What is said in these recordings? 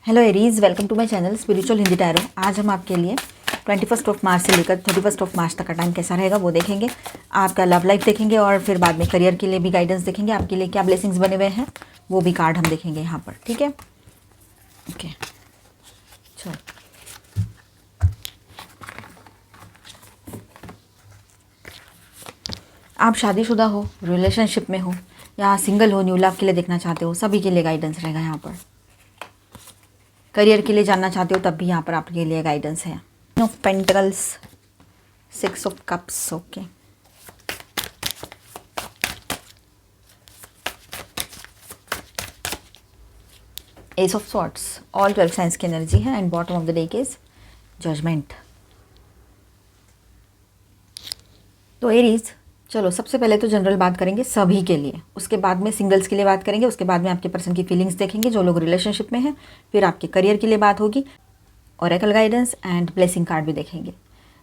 Hello Aries, welcome to my channel spiritual Hindi tarot. आज हम आपके लिए 21 मार्च से लेकर 31 मार्च तक का टाइम कैसा रहेगा वो देखेंगे। आपका लव लाइफ देखेंगे और फिर बाद में करियर के लिए भी गाइडेंस देखेंगे। आपके लिए क्या ब्लेसिंग्स बने हुए हैं वो भी कार्ड हम देखेंगे यहाँ पर। ठीक है, ओके चलो। आप शादीशुदा हो, रिलेशनशिप में हो या सिंगल हो, न्यू लव के लिए देखना चाहते हो, सभी के लिए गाइडेंस रहेगा यहाँ पर। करियर के लिए जानना चाहते हो तब भी यहाँ पर आपके लिए गाइडेंस है। Of pentacles, 6 of cups, okay. Ace of swords, all 12 signs की एनर्जी है and bottom of the deck is judgement. तो एरीज, चलो सबसे पहले तो जनरल बात करेंगे सभी के लिए, उसके बाद में सिंगल्स के लिए बात करेंगे, उसके बाद में आपके पर्सन की फीलिंग्स देखेंगे जो लोग रिलेशनशिप में हैं, फिर आपके करियर के लिए बात होगी, Oracle guidance and blessing card भी देखेंगे।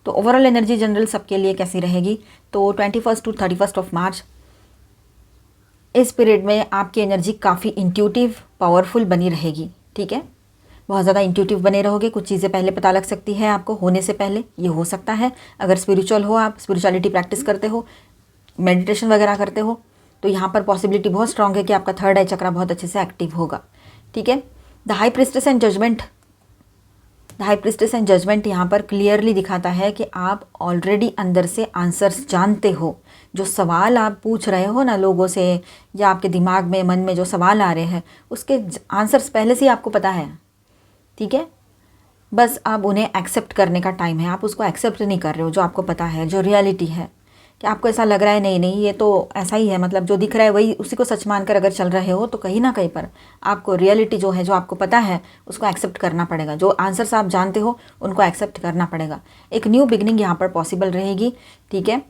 तो ओवरऑल एनर्जी जनरल सबके लिए कैसी रहेगी? तो 21 to 31 मार्च इस पीरियड में आपकी एनर्जी काफ़ी इंट्यूटिव, पावरफुल बनी रहेगी। ठीक है, बहुत ज़्यादा इंट्यूटिव बने रहोगे। कुछ चीज़ें पहले पता लग सकती है आपको, होने से पहले ये हो सकता है। अगर स्पिरिचुअल हो, आप स्पिरिचुअलिटी प्रैक्टिस करते हो, मेडिटेशन वगैरह करते हो, तो यहाँ पर पॉसिबिलिटी बहुत स्ट्रांग है कि आपका थर्ड आई चक्रा बहुत अच्छे से एक्टिव होगा। ठीक है, the high priestess and judgement, the high priestess and judgement यहाँ पर क्लियरली दिखाता है कि आप ऑलरेडी अंदर से आंसर्स जानते हो। जो सवाल आप पूछ रहे हो ना लोगों से, या आपके दिमाग में, मन में जो सवाल आ रहे हैं, उसके आंसर्स पहले से ही आपको पता है। ठीक है, बस अब उन्हें एक्सेप्ट करने का टाइम है। आप उसको एक्सेप्ट नहीं कर रहे हो, जो आपको पता है, जो रियलिटी है, कि आपको ऐसा लग रहा है नहीं नहीं ये तो ऐसा ही है, मतलब जो दिख रहा है वही, उसी को सच मानकर अगर चल रहे हो तो कहीं ना कहीं पर आपको रियलिटी जो है, जो आपको पता है, उसको एक्सेप्ट करना पड़ेगा। जो आंसर्स आप जानते हो उनको एक्सेप्ट करना पड़ेगा। एक न्यू बिगनिंग यहाँ पर पॉसिबल रहेगी। ठीक है,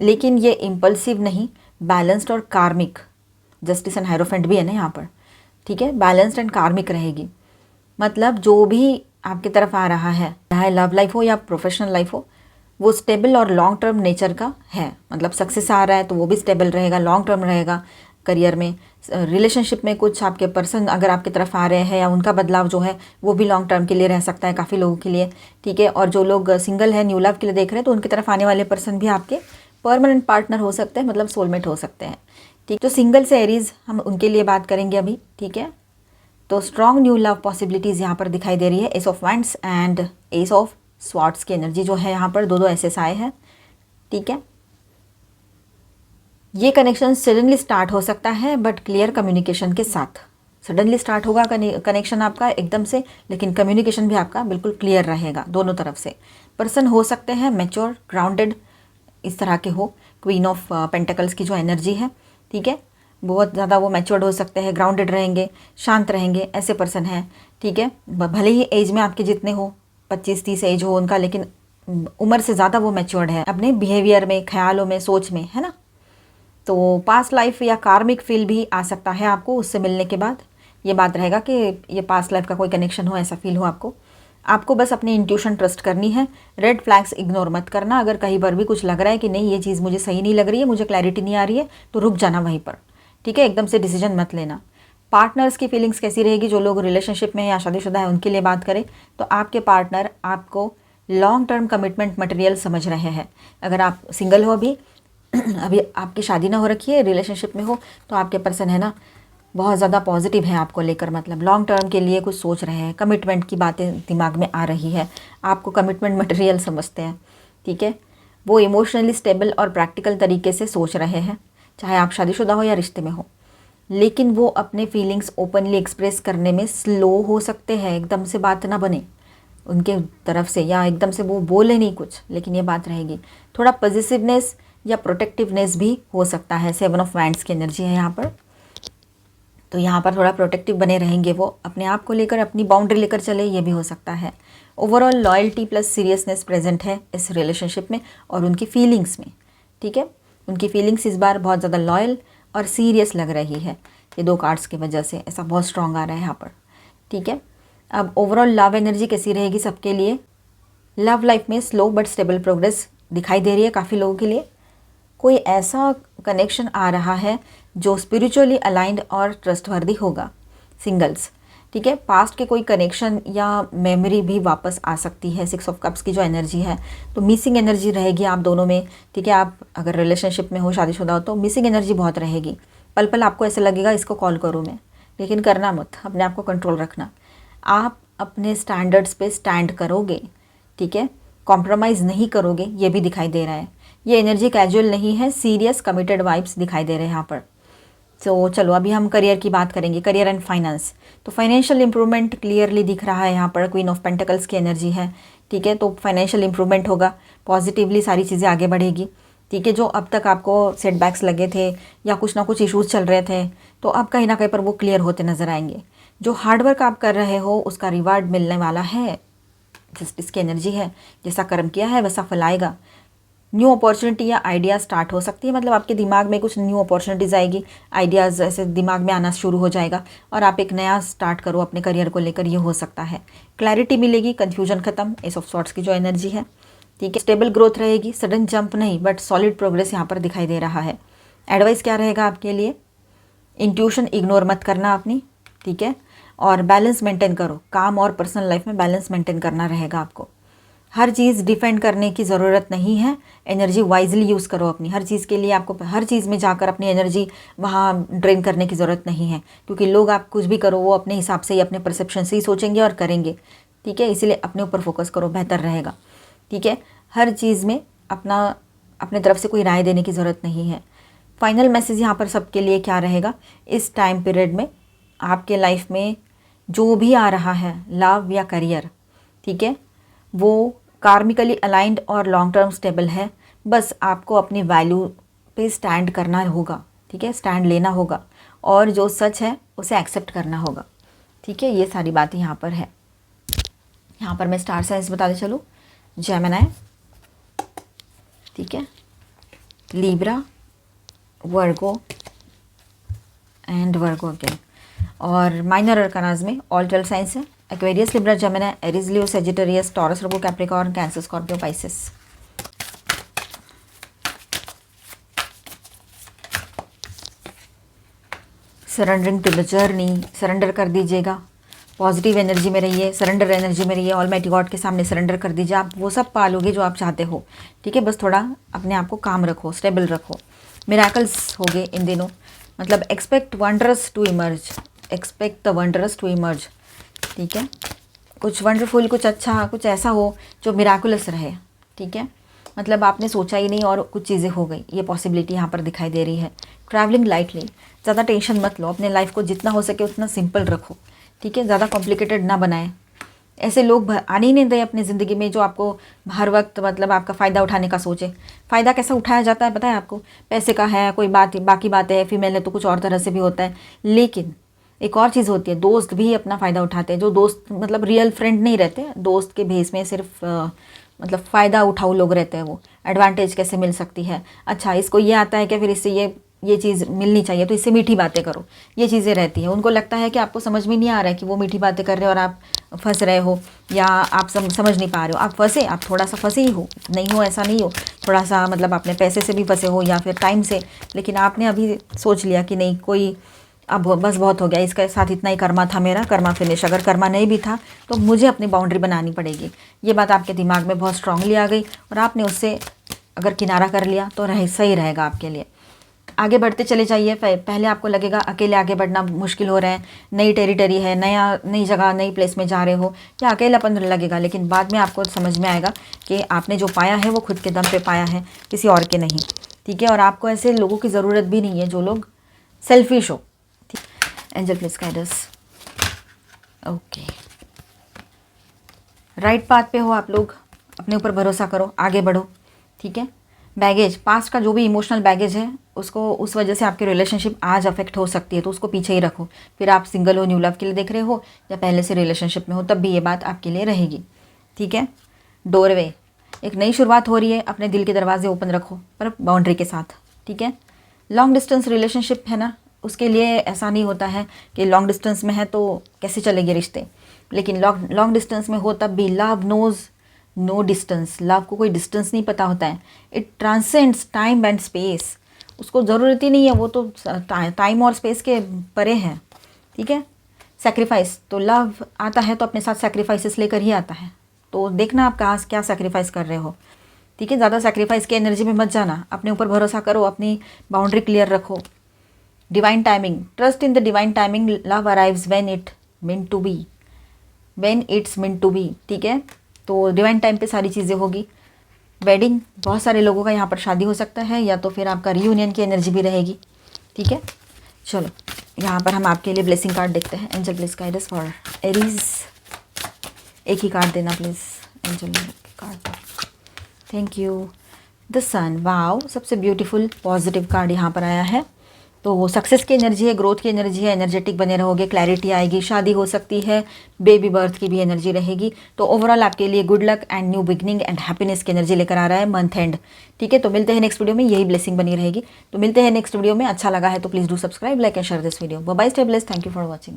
लेकिन ये इम्पल्सिव नहीं, बैलेंस्ड और कार्मिक, जस्टिस एंड हायरोफेंट भी है ना यहाँ पर। ठीक है, बैलेंस्ड एंड कार्मिक रहेगी। मतलब जो भी आपकी तरफ आ रहा है, चाहे लव लाइफ हो या प्रोफेशनल लाइफ हो, वो स्टेबल और लॉन्ग टर्म नेचर का है। मतलब सक्सेस आ रहा है तो वो भी स्टेबल रहेगा, लॉन्ग टर्म रहेगा। करियर में, रिलेशनशिप में कुछ आपके पर्सन अगर आपकी तरफ आ रहे हैं या उनका बदलाव जो है वो भी लॉन्ग टर्म के लिए रह सकता है काफ़ी लोगों के लिए। ठीक है, और जो लोग सिंगल है, न्यू लव के लिए देख रहे हैं, तो उनकी तरफ आने वाले पर्सन भी आपके परमानेंट पार्टनर हो सकते हैं, मतलब सोलमेट हो सकते हैं। ठीक, तो सिंगल से एरीज हम उनके लिए बात करेंगे अभी। ठीक है, तो स्ट्रॉन्ग न्यू लव पॉसिबिलिटीज़ यहाँ पर दिखाई दे रही है। S of wands and S of swords की एनर्जी जो है यहाँ पर, दो एसेस आए हैं। ठीक है, ये कनेक्शन सडनली स्टार्ट हो सकता है बट क्लियर कम्युनिकेशन के साथ। सडनली स्टार्ट होगा कनेक्शन आपका एकदम से, लेकिन कम्युनिकेशन भी आपका बिल्कुल क्लियर रहेगा दोनों तरफ से। पर्सन हो सकते हैं मैच्योर, ग्राउंडेड, इस तरह के हो। क्वीन ऑफ पेंटिकल्स की जो एनर्जी है, ठीक है, बहुत ज़्यादा वो मैच्योर्ड हो सकते हैं, ग्राउंडेड रहेंगे, शांत रहेंगे, ऐसे पर्सन हैं। ठीक है, भले ही एज में आपके जितने हो, 25-30 एज हो उनका, लेकिन उम्र से ज़्यादा वो मैच्योर्ड है अपने बिहेवियर में, ख्यालों में, सोच में, है ना। तो पास्ट लाइफ या कार्मिक फील भी आ सकता है आपको उससे मिलने के बाद। ये बात रहेगा कि ये पास्ट लाइफ का कोई कनेक्शन हो, ऐसा फील हो आपको बस अपनी इंट्यूशन ट्रस्ट करनी है। रेड फ्लैग्स इग्नोर मत करना। अगर कहीं पर भी कुछ लग रहा है कि नहीं ये चीज़ मुझे सही नहीं लग रही है, मुझे क्लैरिटी नहीं आ रही है, तो रुक जाना वहीं पर। ठीक है, एकदम से डिसीजन मत लेना। पार्टनर्स की फीलिंग्स कैसी रहेगी? जो लोग रिलेशनशिप में या शादीशुदा है उनके लिए बात करें तो आपके पार्टनर आपको लॉन्ग टर्म कमिटमेंट मटेरियल समझ रहे हैं। अगर आप सिंगल हो अभी अभी आपकी शादी ना हो रखी है, रिलेशनशिप में हो, तो आपके पर्सन है ना बहुत ज़्यादा पॉजिटिव है आपको लेकर, मतलब लॉन्ग टर्म के लिए कुछ सोच रहे हैं, कमिटमेंट की बातें दिमाग में आ रही है, आपको कमिटमेंट मटेरियल समझते हैं। ठीक है, वो इमोशनली स्टेबल और प्रैक्टिकल तरीके से सोच रहे हैं, चाहे आप शादीशुदा हो या रिश्ते में हो। लेकिन वो अपने फीलिंग्स ओपनली एक्सप्रेस करने में स्लो हो सकते हैं, एकदम से बात ना बने उनके तरफ से, या एकदम से वो बोले नहीं कुछ, लेकिन ये बात रहेगी। थोड़ा पॉजिटिवनेस या प्रोटेक्टिवनेस भी हो सकता है। 7 ऑफ वैंड्स की एनर्जी है यहाँ पर, तो यहाँ पर थोड़ा प्रोटेक्टिव बने रहेंगे वो, अपने आप को लेकर, अपनी बाउंड्री लेकर चले, ये भी हो सकता है। Overall loyalty plus seriousness present है इस रिलेशनशिप में और उनकी फीलिंग्स में। ठीक है, उनकी फीलिंग्स इस बार बहुत ज़्यादा लॉयल और सीरियस लग रही है। ये दो कार्ड्स की वजह से ऐसा बहुत स्ट्रॉन्ग आ रहा है यहाँ पर। ठीक है, अब ओवरऑल लव एनर्जी कैसी रहेगी सबके लिए? लव लाइफ में स्लो बट स्टेबल प्रोग्रेस दिखाई दे रही है काफ़ी लोगों के लिए। कोई ऐसा कनेक्शन आ रहा है जो स्पिरिचुअली अलाइंड और ट्रस्टवर्दी होगा। सिंगल्स, ठीक है। पास्ट के कोई कनेक्शन या मेमोरी भी वापस आ सकती है। 6 ऑफ कप्स की जो एनर्जी है, तो मिसिंग एनर्जी रहेगी आप दोनों में, ठीक है। आप अगर रिलेशनशिप में हो, शादीशुदा हो, तो मिसिंग एनर्जी बहुत रहेगी। पल पल आपको ऐसे लगेगा इसको कॉल करूँ मैं, लेकिन करना मत, अपने आप को कंट्रोल रखना। आप अपने स्टैंडर्ड्स पे स्टैंड करोगे, ठीक है, कॉम्प्रोमाइज़ नहीं करोगे, ये भी दिखाई दे रहा है। ये एनर्जी कैजुअल नहीं है, सीरियस कमिटेड वाइब्स दिखाई दे रहे हैं यहाँ पर। तो चलो अभी हम करियर की बात करेंगे, करियर एंड फाइनेंस। तो फाइनेंशियल इंप्रूवमेंट क्लियरली दिख रहा है यहाँ पर, क्वीन ऑफ पेंटिकल्स की एनर्जी है, ठीक है। तो फाइनेंशियल इंप्रूवमेंट होगा, पॉजिटिवली सारी चीज़ें आगे बढ़ेगी, ठीक है। जो अब तक आपको सेटबैक्स लगे थे या कुछ ना कुछ इश्यूज चल रहे थे, तो अब कहीं ना कहीं पर वो क्लियर होते नजर आएंगे। जो हार्डवर्क आप कर रहे हो उसका रिवार्ड मिलने वाला है। जस्टिस की एनर्जी है, जैसा कर्म किया है वैसा फल आएगा। न्यू अपॉर्चुनिटी या आइडिया स्टार्ट हो सकती है, मतलब आपके दिमाग में कुछ न्यू अपॉर्चुनिटीज़ आएगी, आइडियाज़ ऐसे दिमाग में आना शुरू हो जाएगा और आप एक नया स्टार्ट करो अपने करियर को लेकर, ये हो सकता है। क्लैरिटी मिलेगी, कन्फ्यूजन खत्म, एस ऑफ सॉर्ट्स की जो एनर्जी है, ठीक है। स्टेबल ग्रोथ रहेगी, सडन जंप नहीं, बट सॉलिड प्रोग्रेस यहाँ पर दिखाई दे रहा है। एडवाइस क्या रहेगा आपके लिए? इंट्यूशन इग्नोर मत करना अपनी, ठीक है, और बैलेंस मेंटेन करो। काम और पर्सनल लाइफ में बैलेंस मेंटेन करना रहेगा आपको। हर चीज़ डिफेंड करने की ज़रूरत नहीं है, एनर्जी वाइजली यूज़ करो अपनी। हर चीज़ के लिए आपको हर चीज़ में जाकर अपनी एनर्जी वहाँ ड्रेन करने की ज़रूरत नहीं है, क्योंकि लोग आप कुछ भी करो वो अपने हिसाब से ही, अपने परसेप्शन से ही सोचेंगे और करेंगे, ठीक है। इसीलिए अपने ऊपर फोकस करो, बेहतर रहेगा, ठीक है। हर चीज़ में अपने तरफ से कोई राय देने की ज़रूरत नहीं है। फाइनल मैसेज यहाँ पर सबके लिए क्या रहेगा? इस टाइम पीरियड में आपके लाइफ में जो भी आ रहा है, लव या करियर, ठीक है, वो कार्मिकली अलाइंड और लॉन्ग टर्म स्टेबल है। बस आपको अपनी वैल्यू पे स्टैंड करना होगा, ठीक है, स्टैंड लेना होगा और जो सच है उसे एक्सेप्ट करना होगा, ठीक है। ये सारी बातें यहाँ पर है। यहाँ पर मैं स्टार साइंस बताते चलूँ, जेमिनी, ठीक है, Libra, Virgo and Virgo again. और माइनर अरकानाज में ऑल 12 साइंस है, Aquarius, Libra, Gemini, Aries, Leo, Sagittarius, Taurus, Virgo, Capricorn, Cancer, Scorpio, Pisces. Surrendering to the journey, surrender कर दीजिएगा, पॉजिटिव एनर्जी में रहिए, सरेंडर एनर्जी में रहिए, ऑलमाइटी गॉड के सामने सरेंडर कर दीजिए। आप वो सब पालोगे जो आप चाहते हो, ठीक है। बस थोड़ा अपने आप को काम रखो, स्टेबल रखो। मिराकल्स हो गए इन दिनों, मतलब expect wonders to emerge, expect the wonders to emerge, ठीक है। कुछ वंडरफुल, कुछ अच्छा, कुछ ऐसा हो जो मिराकुलस रहे, ठीक है। मतलब आपने सोचा ही नहीं और कुछ चीज़ें हो गई, ये पॉसिबिलिटी यहाँ पर दिखाई दे रही है। ट्रैवलिंग लाइटली, ज़्यादा टेंशन मत लो, अपने लाइफ को जितना हो सके उतना सिंपल रखो, ठीक है, ज़्यादा कॉम्प्लिकेटेड ना बनाएं। ऐसे लोग आने ही नहीं दें अपनी ज़िंदगी में जो आपको हर वक्त मतलब आपका फ़ायदा उठाने का सोचे। फ़ायदा कैसा उठाया जाता है पता है आपको? पैसे का है, कोई बात, बाकी बात है, फीमेल है तो कुछ और तरह से भी होता है। लेकिन एक और चीज़ होती है, दोस्त भी अपना फ़ायदा उठाते हैं। जो दोस्त मतलब रियल फ्रेंड नहीं रहते, दोस्त के भेस में सिर्फ मतलब फ़ायदा उठाऊ लोग रहते हैं। वो एडवांटेज कैसे मिल सकती है, अच्छा इसको ये आता है क्या, फिर इससे ये चीज़ मिलनी चाहिए तो इससे मीठी बातें करो, ये चीज़ें रहती हैं। उनको लगता है कि आपको समझ में नहीं आ रहा है कि वो मीठी बातें कर रहे हो और आप फंस रहे हो, या आप समझ नहीं पा रहे हो। आप फंसे, आप थोड़ा सा फंसे ही हो, नहीं हो ऐसा नहीं हो, थोड़ा सा मतलब अपने पैसे से भी फंसे हो या फिर टाइम से, लेकिन आपने अभी सोच लिया कि नहीं, कोई अब बस बहुत हो गया, इसके साथ इतना ही कर्मा था मेरा, कर्मा फिनिश। अगर कर्मा नहीं भी था तो मुझे अपनी बाउंड्री बनानी पड़ेगी। ये बात आपके दिमाग में बहुत स्ट्रांगली आ गई और आपने उससे अगर किनारा कर लिया तो सही रहेगा आपके लिए। आगे बढ़ते चले जाइए। पहले आपको लगेगा अकेले आगे बढ़ना मुश्किल हो रहा है, नई टेरिटरी है, नई जगह, नई प्लेस में जा रहे हो, या अकेलापन लगेगा, लेकिन बाद में आपको समझ में आएगा कि आपने जो पाया है वो खुद के दम पे पाया है, किसी और के नहीं, ठीक है। और आपको ऐसे लोगों की ज़रूरत भी नहीं है जो लोग सेल्फिश हो। Angel please guide us. Okay, right path पे हो आप लोग, अपने ऊपर भरोसा करो, आगे बढ़ो, ठीक है। बैगेज, पास्ट का जो भी इमोशनल बैगेज है उसको, उस वजह से आपकी रिलेशनशिप आज अफेक्ट हो सकती है, तो उसको पीछे ही रखो। फिर आप सिंगल हो, न्यू लव के लिए देख रहे हो, या पहले से रिलेशनशिप में हो, तब भी ये बात आपके लिए रहेगी, ठीक है। डोरवे, एक नई शुरुआत हो रही है, अपने दिल के दरवाजे ओपन रखो पर बाउंड्री के साथ, ठीक है। लॉन्ग डिस्टेंस रिलेशनशिप है ना, उसके लिए ऐसा नहीं होता है कि लॉन्ग डिस्टेंस में है तो कैसे चलेंगे रिश्ते, लेकिन लॉन्ग डिस्टेंस में हो तब भी love knows no distance. Love को कोई डिस्टेंस नहीं पता होता है, it transcends time and space. उसको ज़रूरत ही नहीं है, वो तो टाइम और स्पेस के परे है, ठीक है। सेक्रीफाइस, तो लव आता है तो अपने साथ सेक्रीफाइसेस लेकर ही आता है। तो देखना आप कहाँ क्या सेक्रीफाइस कर रहे हो, ठीक है। ज़्यादा सेक्रीफाइस की एनर्जी में मत जाना, अपने ऊपर भरोसा करो, अपनी बाउंड्री क्लियर रखो। Divine timing, trust in the divine timing, love arrives when it meant to be, when it's meant to be, ठीक है। तो डिवाइन टाइम पे सारी चीज़ें होगी। वेडिंग, बहुत सारे लोगों का यहाँ पर शादी हो सकता है, या तो फिर आपका रियूनियन की एनर्जी भी रहेगी, ठीक है। चलो यहाँ पर हम आपके लिए ब्लेसिंग कार्ड देखते हैं। Angel please guide us for Aries, एक ही कार्ड देना please angel card. Thank you. The sun, wow, सबसे ब्यूटीफुल पॉजिटिव कार्ड यहाँ पर आया है। तो वो सक्सेस की एनर्जी है, ग्रोथ की एनर्जी है, एनर्जेटिक बने रहोगे, क्लैरिटी आएगी, शादी हो सकती है, बेबी बर्थ की भी एनर्जी रहेगी। तो ओवरऑल आपके लिए good luck and new beginning and happiness की एनर्जी लेकर आ रहा है मंथ एंड, ठीक है। तो मिलते हैं नेक्स्ट वीडियो में, यही ब्लेसिंग बनी रहेगी। तो मिलते हैं नेक्स्ट वीडियो में। अच्छा लगा है तो please do subscribe, like and share this video. Bye bye, stay blessed, thank you for watching.